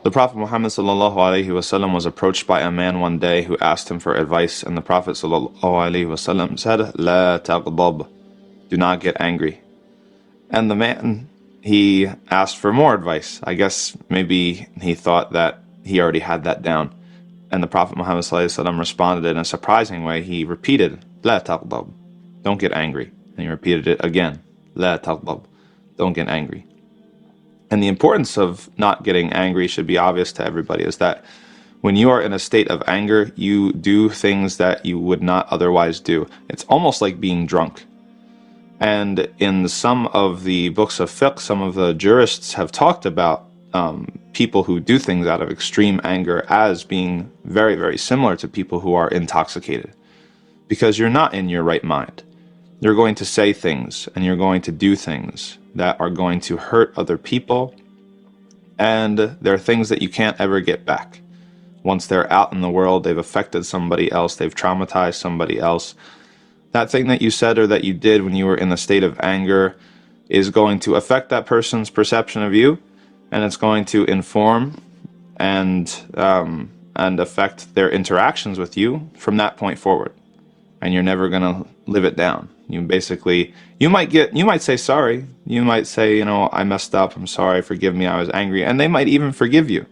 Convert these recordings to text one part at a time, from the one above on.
The Prophet Muhammad ﷺ was approached by a man one day who asked him for advice, and the Prophet ﷺ said, "La taghdab," do not get angry. And the man, he asked for more advice. I guess maybe he thought that he already had that down. And the Prophet Muhammad ﷺ responded in a surprising way. He repeated, "La taghdab," don't get angry. And he repeated it again, "La taghdab," don't get angry. And the importance of not getting angry should be obvious to everybody, is that when you are in a state of anger, you do things that you would not otherwise do. It's almost like being drunk. And in some of the books of fiqh, some of the jurists have talked about people who do things out of extreme anger as being very, very similar to people who are intoxicated. Because you're not in your right mind. You're going to say things and you're going to do things that are going to hurt other people, and they're things that you can't ever get back. Once they're out in the world, they've affected somebody else, they've traumatized somebody else. That thing that you said or that you did when you were in a state of anger is going to affect that person's perception of you, and it's going to inform and affect their interactions with you from that point forward. And you're never going to live it down. You might say sorry. You might say, I messed up. I'm sorry. Forgive me. I was angry. And they might even forgive you.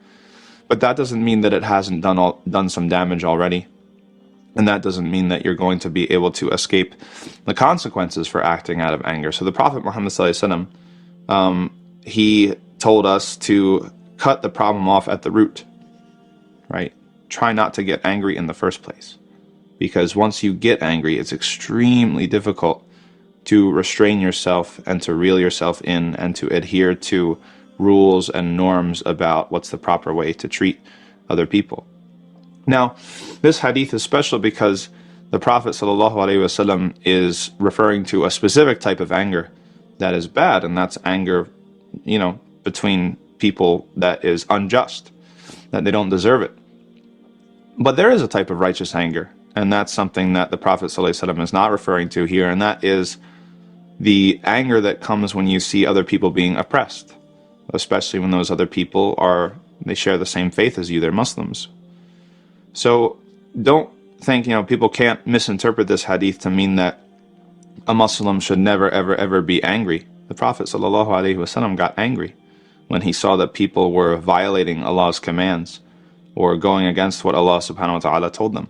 But that doesn't mean that it hasn't done some damage already. And that doesn't mean that you're going to be able to escape the consequences for acting out of anger. So the Prophet Muhammad ﷺ, he told us to cut the problem off at the root, right? Try not to get angry in the first place. Because once you get angry, it's extremely difficult to restrain yourself and to reel yourself in and to adhere to rules and norms about what's the proper way to treat other people. Now, this hadith is special because the Prophet ﷺ is referring to a specific type of anger that is bad, and that's anger, between people that is unjust, that they don't deserve it. But there is a type of righteous anger, and that's something that the Prophet ﷺ is not referring to here, and that is the anger that comes when you see other people being oppressed, especially when those other people they share the same faith as you, they're Muslims. So don't think, people can't misinterpret this hadith to mean that a Muslim should never, ever, ever be angry. The Prophet ﷺ got angry when he saw that people were violating Allah's commands or going against what Allah subhanahu wa ta'ala told them.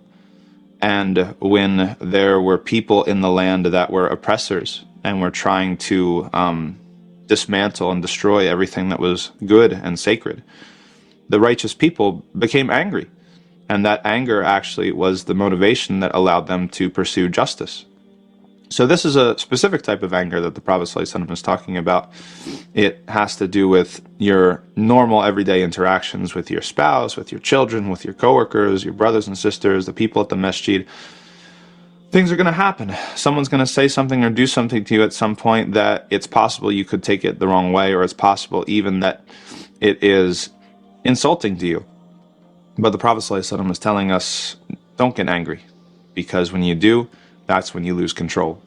And when there were people in the land that were oppressors and were trying to dismantle and destroy everything that was good and sacred, the righteous people became angry. And that anger actually was the motivation that allowed them to pursue justice. So this is a specific type of anger that the Prophet ﷺ is talking about. It has to do with your normal everyday interactions with your spouse, with your children, with your coworkers, your brothers and sisters, the people at the masjid. Things are going to happen. Someone's going to say something or do something to you at some point that it's possible you could take it the wrong way, or it's possible even that it is insulting to you. But the Prophet ﷺ is telling us, don't get angry, because when you do, that's when you lose control.